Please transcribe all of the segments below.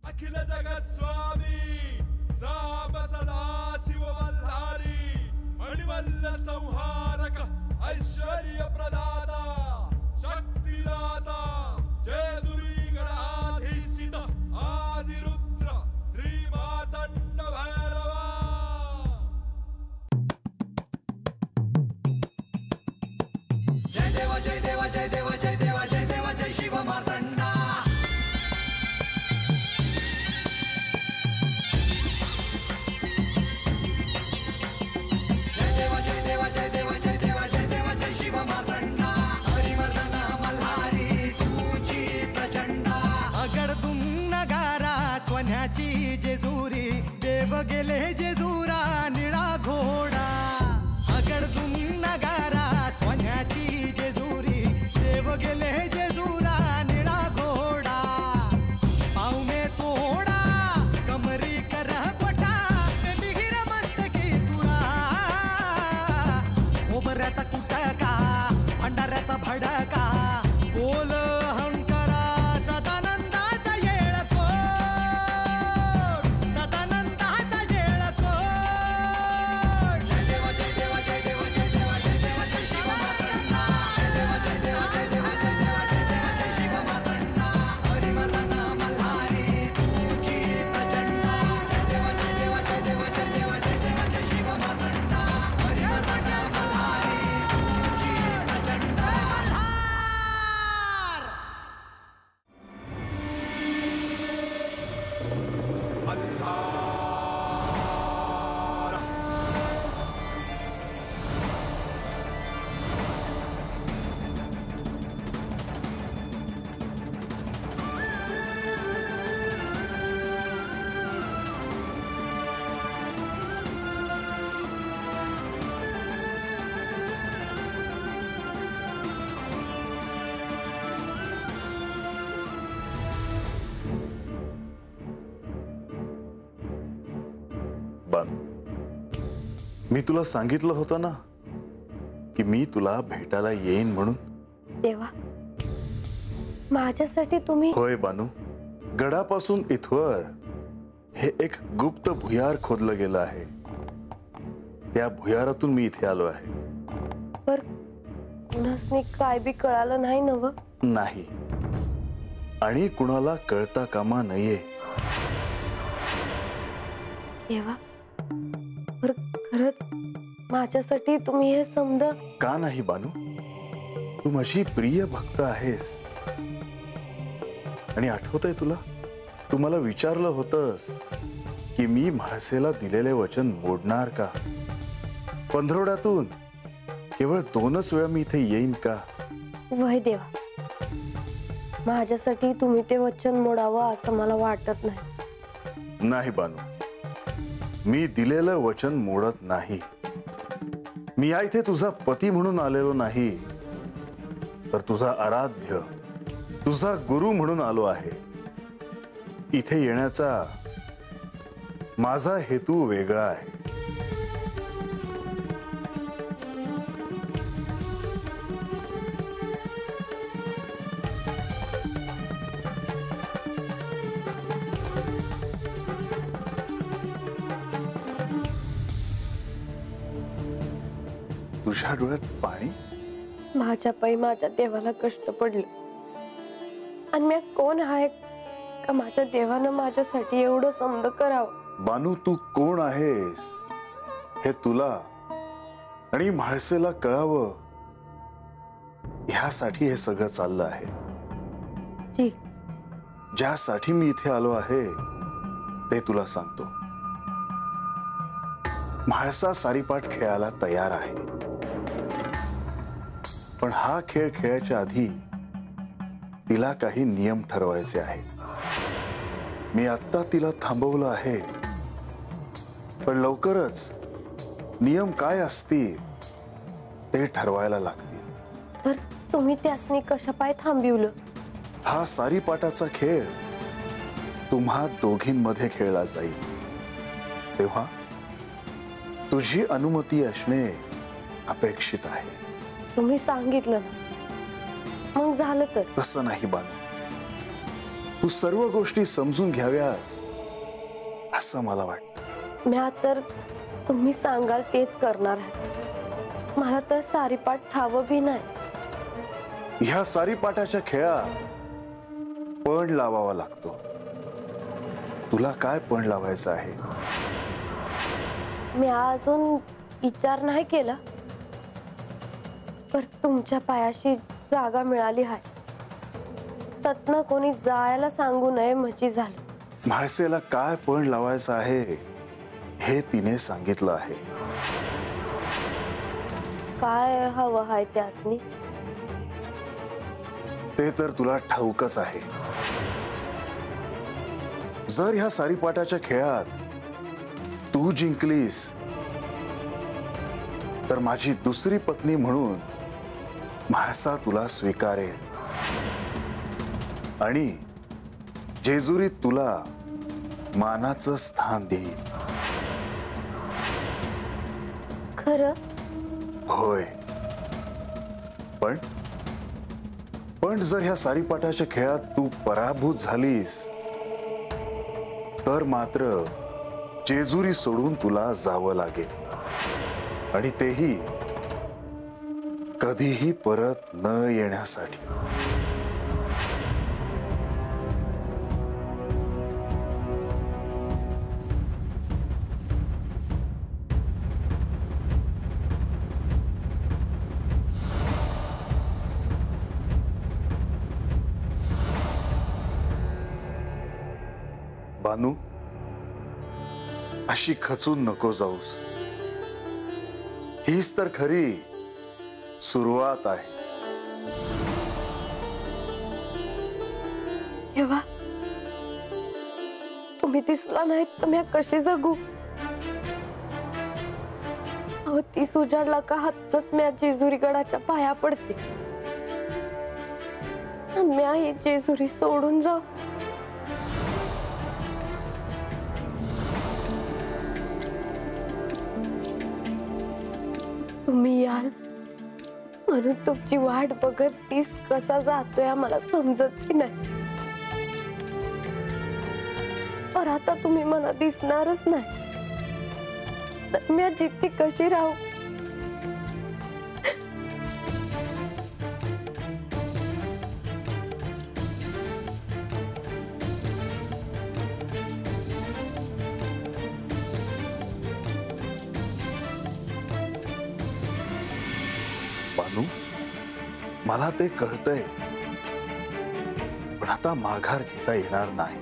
अखिल जगत स्वामी साम सदा शिव मल्हारी मणिमल्ल संहारक ऐश्वर्य प्रदाता शक्तिदाता जय दुरी गणाधीशित आदिरुद्र श्री मातंड भैरवा। जय देवा जय देवा जय देवा जय देवा जय देवा जय शिव मार्तंडा। जय देवा जय देवा जय देवा जय देवा जय देवा जय शिव मार्तंडा। हरिवर्धन मल्हारी तुझी प्रचंडा। अगडदुम नगारा सोन्याची जेजुरी देव गेले जेजुरा निळा घोडा। अगडदुम नगारा सोन्याची जेजुरी देव गेले जेजुरा निळा घोडा। पाव में तोडा कमरी कर पटा बिहिर मस्तकी तुरा। खोबऱ्याचा कुटका भंडाऱ्याचा भडका बोल अहंकारा सदानंदाचा येळकोट। सदानंदाचा येळकोट। जय देवा जय देवा जय देवा जय देवा जय देवा जय शिव मार्तंडा। जय देवा जय देवा जय देवा जय देवा जय देवा जय शिव मार्तंडा। हरिवर्धन मल्हारी तुझी प्रचंडा। जय देवा जय देवा जय देवा जय देवा जय देवा जय शिव मार्तंडा। हरिवर्धन मल्हारी तुझी प्रचंडा। मी तुला सांगितलं होतं ना की मी तुला भेटायला येईन म्हणून। देवा माझ्यासाठी तुम्ही। होय बानू, गडापासून इथवर हे एक गुप्त भुयार खोदलं गेलं आहे। त्या भुयारातून मी इथे आलो आहे। पर कुणासनी काय बी कळालं नाही नव? नाही, आणि कुणाला कळता कामा नये। देवा पर खरंच माझ्यासाठी तुम्ही हे समज। का नाही बानू, तू माझी प्रिय भक्त आहेस। आणि आठवतंय तुला, तू मला विचारलं होतंस की मी म्हाळसेला दिलेले वचन मोडणार का? पंधरवड्यातून केवळ 2च वेळा मी इथे येईन का? वय देवा माझ्यासाठी तुम्ही ते वचन मोडावं असं मला वाटत नाही। नाही बानू, मी दिलेलं वचन मोडत नाही। मी या इथे तुझा पती म्हणून आलेलो नाही, तर तुझा आराध्य, तुझा गुरु म्हणून आलो आहे। इथे येण्याचा माझा हेतू वेगळा आहे। तुझ्या डोळ्यात पाणी? माझ्या पायी माझ्या देवाला कष्ट पडले, आणि मी कोण आहे का माझ्या देवानं माझ्यासाठी एवढं समज करावं? बानू, तू कोण आहेस हे तुला आणि म्हाळसेला कळावं, ह्यासाठी हे सगळं चाललं आहे। जी, ज्यासाठी मी इथे आलो आहे ते तुला सांगतो। म्हाळसा सारीपाट खेळायला तयार आहे, पण हा खेळ खेळायच्या आधी तिला काही नियम ठरवायचे आहेत। मी आता तिला थांबवलं आहे, पण लवकरच नियम काय असतील ते ठरवायला लागतील। तर तुम्ही त्यासनी कशा पाय थांबवलं? हा सारीपाटाचा खेळ तुम्हा दोघींमध्ये खेळला जाईल, तेव्हा तुझी अनुमती असणे अपेक्षित आहे। तुम्ही सांगितलं ना, मग झालं तर? तसं नाही बानू, तू सर्व गोष्टी समजून घ्याव्यास असं मला वाटतं. म्या तर तुम्ही सांगाल तेच करणार आहे. मला तर सारीपाट ठावं बी नाही. ह्या सारीपाटाच्या खेळात पण लावावा लागतो. तुला काय पण लावायचं आहे? मी अजून विचार नाही केला, पर तुमच्या पायाशी जागा मिळाली आहे. तत्न कोणी जायला सांगू नये म्हणजे झालं. म्हाळसेला काय पण लावायचं आहे हे तिने सांगितलं आहे. काय हवं आहे त्यासनी? ते तर तुला ठाऊकच आहे. जर ह्या सारीपाटाच्या खेळात तू जिंकलीस तर माझी दुसरी पत्नी म्हणून म्हाळसा तुला स्वीकारेल आणि जेजुरीत तुला मानाचं स्थान देईल. खरं? होय. पण जर ह्या सारीपाटाच्या खेळात तू पराभूत झालीस तर मात्र जेजुरी सोडून तुला जावं लागेल आणि तेही कधीही परत न येण्यासाठी. बानू, अशी खचून नको जाऊस. हीच तर खरी सुरुवात आहे. तेव्हा तुम्ही दिसला नाहीत तर मी कशी जगू? अहो, ती सुजाडला का हातच मी जेजुरी गडाच्या पाया पडते. मी ही जेजुरी सोडून जाऊ? तुम्ही याल म्हणून तुमची वाट बघत तीस कसा जातोय मला समजत नाही. पर आता तुम्ही मला दिसणारच नाही तर मी जिथे कशी राहू? बानू, मला ते कळतंय, पण आता माघार घेता येणार नाही.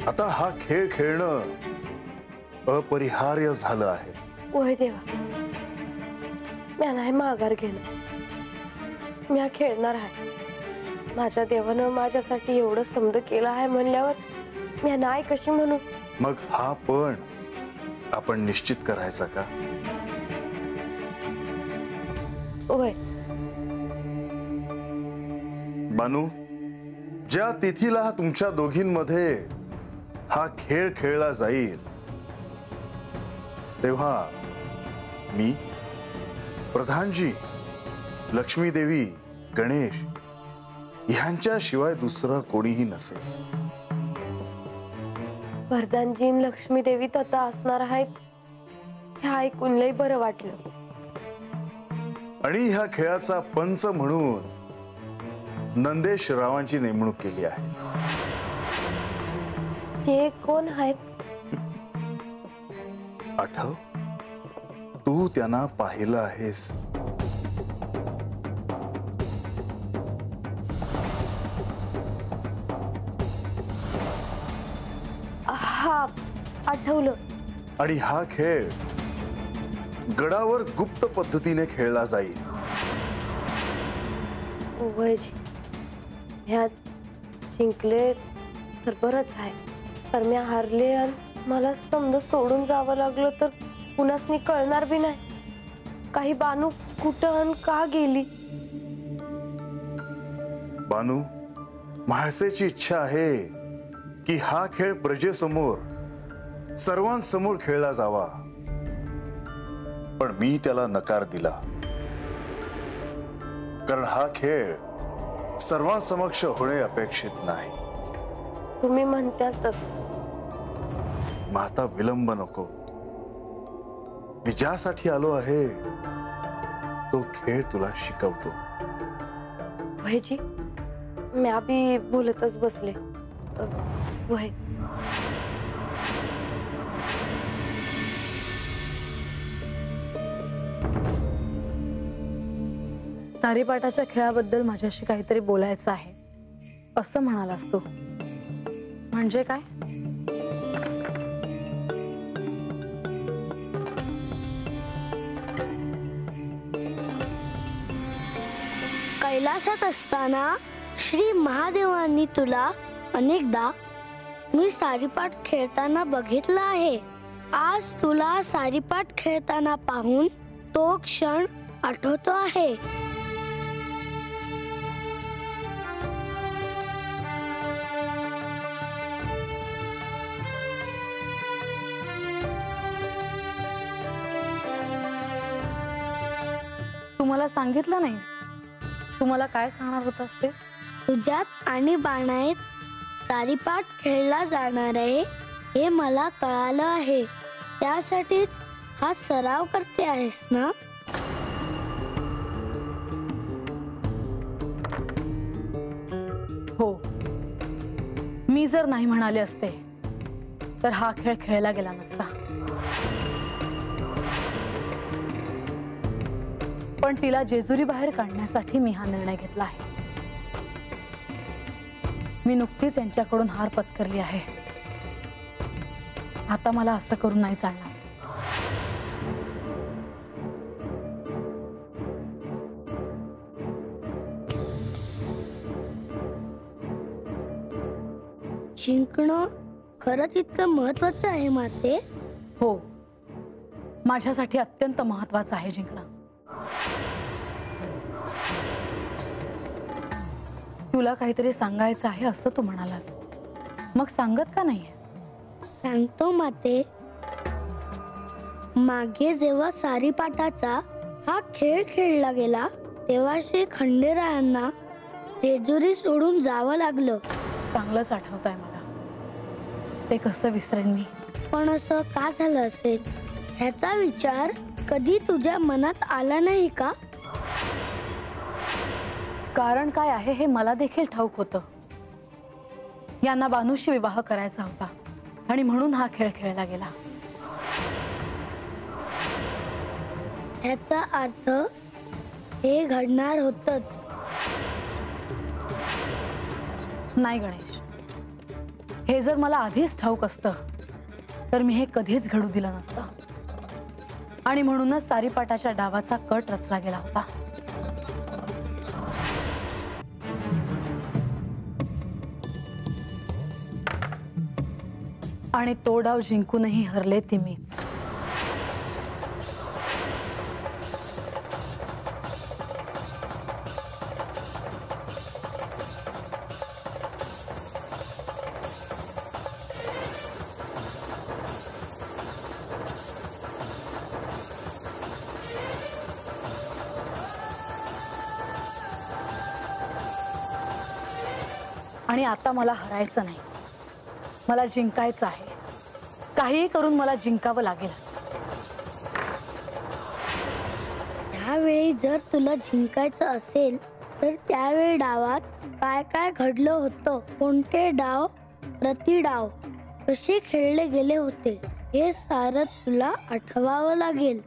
आता हा खेळ खेळणं अपरिहार्य झालं आहे. होय देवा, मी नाही माघार घेणं. मी हा खेळणार आहे. माझ्या देवानं माझ्यासाठी एवढं समज केलं आहे म्हणल्यावर मी नाही कशी म्हणू? मग हा पण आपण निश्चित करायचा का? होय. बानू, ज्या तिथीला तुमच्या दोघींमध्ये हा खेळ खेळला जाईल तेव्हा मी, प्रधानजी, लक्ष्मी देवी, गणेश ह्यांच्याशिवाय दुसरं कोणीही नसेल. प्रधानजी आणि लक्ष्मी देवी तथा असणार आहेत हे ऐकून लई बरं वाटलं. आणि ह्या खेळाचा पंच म्हणून नंदेश रावांची नेमणूक केली आहे. ते कोण आहेत? आठव, तू त्यांना पाहिलं आहेस. हा, आठवलं. आणि हा खेळ गडावर गुप्त पद्धतीने खेळला जाईल. वयजी, ह्यात जिंकले तर बरंच आहे. तर मी हारले आणि मला समजा सोडून जावं लागलं तर कुणासनी कळणार बी नाही. काही बानू कुठं आणि का गेली? बानू, म्हाळसेची इच्छा आहे की हा खेळ प्रजेसमोर, सर्वांसमोर खेळला जावा, पण मी त्याला नकार दिला. कारण हा खेळ सर्वांसमक्ष होणे अपेक्षित नाही. तुम्ही म्हणताल तसं. मग आता विलंब नको. मी ज्यासाठी आलो आहे तो खेळ तुला शिकवतो. वयजी म्या बी बोलतच बसले. वय सारीपाटाच्या खेळाबद्दल माझ्याशी काहीतरी बोलायचं आहे असं म्हणालास तू. म्हणजे काय? कैलासात असताना श्री महादेवांनी तुला अनेकदा मी सारीपाट खेळताना बघितलं आहे. आज तुला सारीपाट खेळताना पाहून तो क्षण आठवतो आहे. तू मला सांगितलं नाही. तू मला काय सांगणार होतास ते? तुझ्यात आणि बाणाईत सारीपाट खेळला जाणार आहे हे मला कळालं आहे. त्यासाठीच हा सराव करते आहेस ना? हो. मी जर नाही म्हणाले असते तर हा खेळ खेळला गेला नसता. पण तिला जेजुरी बाहेर काढण्यासाठी मी हा निर्णय घेतला आहे. मी नुकतीच यांच्याकडून हार पत्करली आहे. आता मला असं करून नाही चालणार. जिंकणं खरंच इतकं महत्वाचं आहे माते? हो, माझ्यासाठी अत्यंत महत्वाचं आहे जिंकणं. तुला काहीतरी सांगायचं आहे असं तू म्हणालास. मग सांगत का नाहीये? सांगतो माते. मागे जेव्हा सारीपाटाचा हा खेळ खेळला गेला तेव्हा श्री खंडेरायांना जेजुरी सोडून जावं लागलं. चांगलंच आठवत आहे मला. ते कसं विसरेन मी? पण असं का झालं असेल ह्याचा विचार कधी तुझ्या मनात आला नाही का? कारण काय आहे हे मला देखील ठाऊक होतं. यांना बानूशी विवाह करायचा होता आणि म्हणून हा खेळ खेळला गेला. ह्याचा अर्थ हे घडणार होतच. नाही गणेश, हे जर मला आधीच ठाऊक असतं तर मी हे कधीच घडू दिलं नसतं. आणि म्हणूनच सारीपाटाच्या डावाचा कट रचला गेला होता. आणि तो डाव जिंकूनही हरले ती मीच. आणि आता मला हरायचं नाही. मला जिंकायचं आहे. काहीही करून मला जिंकावं लागेल. त्यावेळी जर तुला जिंकायचं असेल तर त्यावेळी डावात काय काय घडलं होतं, कोणते डाव प्रतिडाव कसे खेळले गेले होते हे सारं तुला आठवावं लागेल.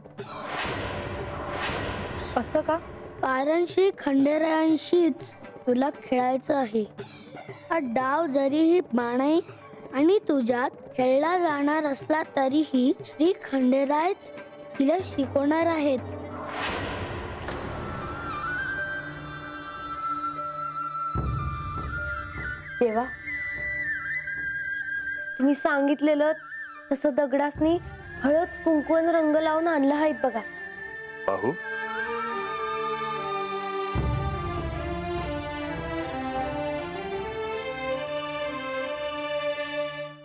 असं का? कारण श्री खंडेरायांशीच तुला खेळायचं आहे. हा डाव जरीही बाणाई आणि तुझ्यात खेळला जाणार असला तरीही श्री खंडेरायच तिला शिकवणार आहेत. देवा, तुम्ही सांगितलेलं तसं दगडासनी हळद कुंकू रंग लावून आणलं आहेत बघा. पाहू.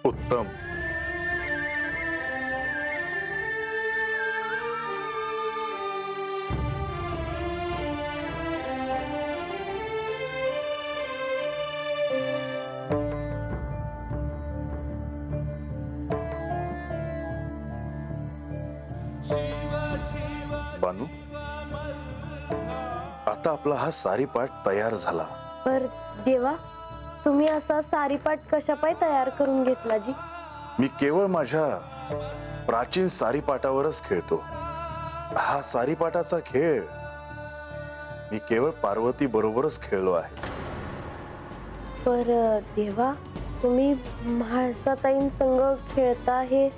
उत्तम. आता आपला हा सारीपाट तयार झाला. पर देवा, तुम्ही असा सारीपाट कशापाय तयार करून घेतला जी? मी केवळ माझ्या प्राचीन सारीपाटावरच खेळतो. हा सारीपाटाचा खेळ मी केवळ पार्वती बरोबरच खेळलो आहे. पर देवा, तुम्ही म्हाळसाताईं संग खेळता हे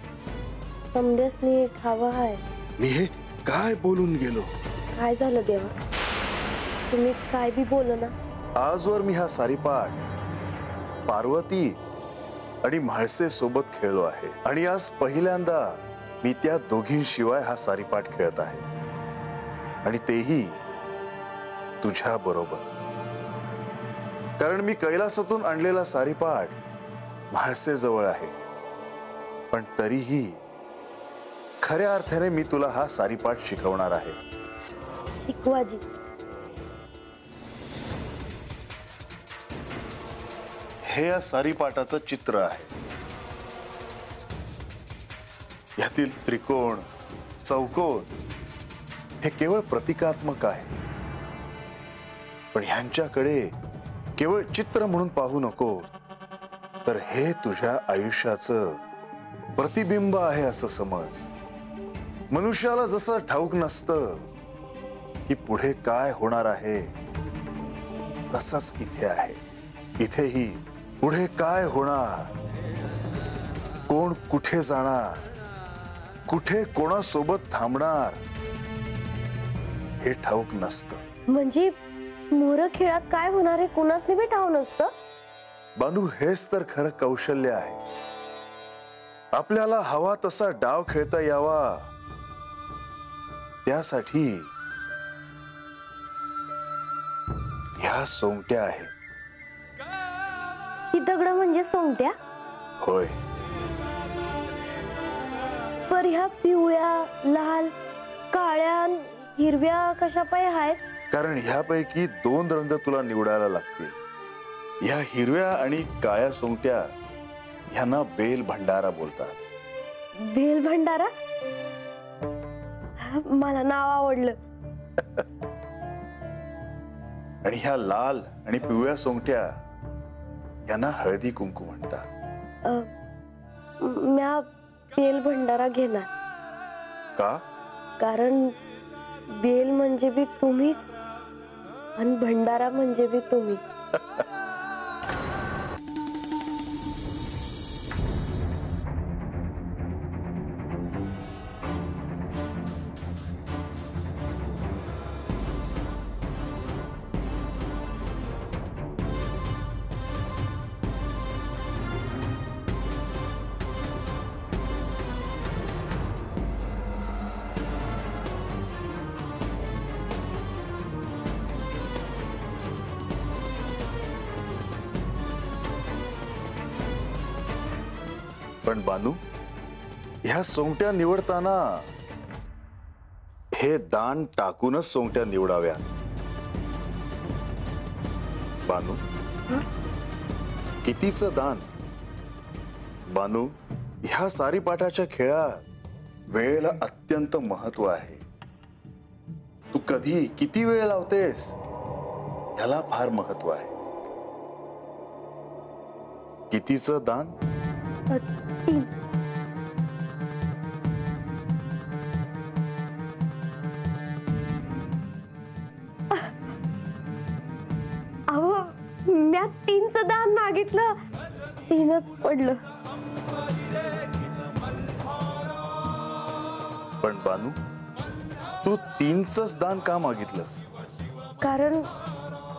समदेसनी ठाव आहे. मी हे काय बोलून गेलो? काय झालं देवा? तुम्ही काय बी बोल ना. आजवर मी हा सारीपाट पार्वती आणि म्हाळसे सोबत खेळलो आहे आणि आज पहिल्यांदा मी त्या दोघींशिवाय हा सारीपाट खेळत आहे आणि तेही तुझ्या बरोबर. कारण मी कैलासातून आणलेला सारीपाट म्हाळसे जवळ आहे, पण तरीही खऱ्या अर्थाने मी तुला हा सारीपाट शिकवणार आहे. शिकवाजी. हे या सारीपाटाचं चित्र आहे. यातील त्रिकोण, चौकोन हे केवळ प्रतिकात्मक आहे, पण ह्यांच्याकडे केवळ चित्र म्हणून पाहू नको, तर हे तुझ्या आयुष्याचं प्रतिबिंब आहे असं समज. मनुष्याला जसं ठाऊक नसतं की पुढे काय होणार आहे, तसंच इथे आहे. इथेही पुढे काय होणार, कोण कुठे जाणार, कुठे कोणासोबत थांबणार हे ठाऊक नसतं. म्हणजे मोर खेळात काय होणार आहे कुणासनी बी ठाव नसतं. बानू, हेच तर खरं कौशल्य आहे. आपल्याला हवा तसा डाव खेळता यावा, त्यासाठी ह्या सोंगट्या आहेत. ही दगड म्हणजे सोंगट्या? होय. पर ह्या पिवळ्या, लाल, काळ्या, हिरव्या कशापाय आहेत? कारण ह्यापैकी 2 रंग तुला निवडायला लागतील. ह्या हिरव्या आणि काळ्या सोंगट्या ह्यांना बेल भंडारा बोलतात. बेल भंडारा? मला नाव आवडलं. आणि ह्या लाल आणि पिवळ्या सोंगट्या यांना हळदी कुंकू म्हणतात. म्या बेल भंडारा घेणार. का? कारण बेल म्हणजे बी तुम्हीच आणि भंडारा म्हणजे बी तुम्हीच. पण बानू, ह्या सोंगट्या निवडताना हे दान टाकूनच सोंगट्या निवडाव्यात. बानू, कितीचं दान? बानू, ह्या सारीपाटाच्या खेळात वेळेला अत्यंत महत्व आहे. तू कधी किती वेळ लावतेस ह्याला फार महत्व आहे. कितीचं दान? 3. अहो, म्या 3चं दान मागितलं, 3च पडलं. पण बानू, तू 3च दान का मागितलंस? कारण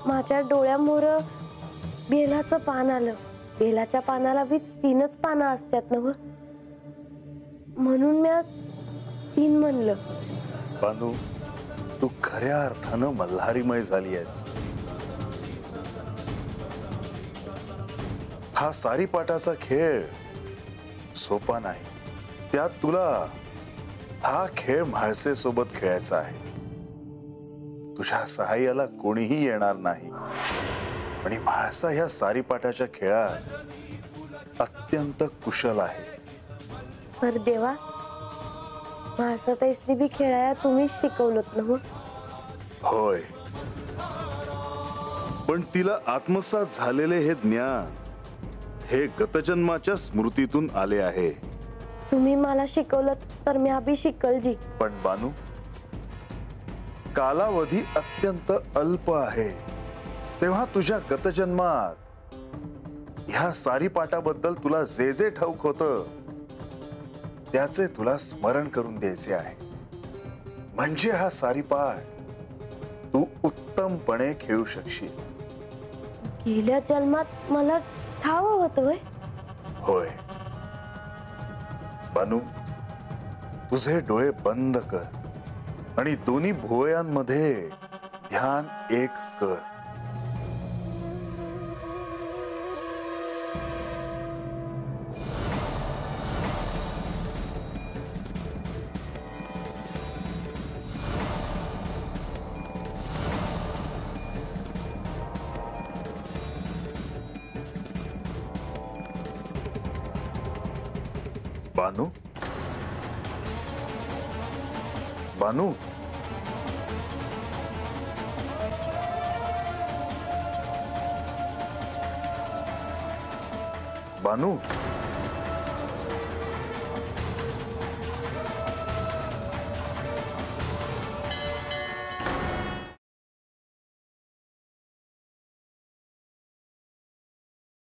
माझ्या डोळ्यामोर बेलाचं पान आलं. बेलाच्या पानाला बी 3च पानं असतात ना, म्हणून म्या 3 म्हणलं. बानू, तू खऱ्या अर्थानं मल्हारीमय झाली आहेस. हा सारीपाटाचा खेळ सोपा नाही. त्यात तुला हा खेळ म्हाळसे सोबत खेळायचा आहे. तुझ्या सहाय्याला कोणीही येणार नाही आणि म्हाळसा ह्या सारीपाटाच्या खेळात अत्यंत कुशल आहे. पर देवा, म्हाळसाताईसनी बी खेळाया तुम्हीच शिकवलत ना? होय, पण तिला आत्मसात झालेले हे ज्ञान हे गतजन्माच्या स्मृतीतून आले आहे. तुम्ही मला शिकवलं तर मी अभि शिकल जी. पण बानू, कालावधी अत्यंत अल्प आहे. तेव्हा तुझ्या गतजन्मात ह्या सारीपाटाबद्दल तुला जे जे ठाऊक होतं त्याचे तुला स्मरण करून द्यायचे आहे. म्हणजे हा सारीपाट तू उत्तमपणे खेळू शकशील. गेल्या जन्मात मला ठाव होतं. होय बानू, तुझे डोळे बंद कर आणि दोन्ही भुवयांमध्ये ध्यान एक कर. बानू, बानू, बानू.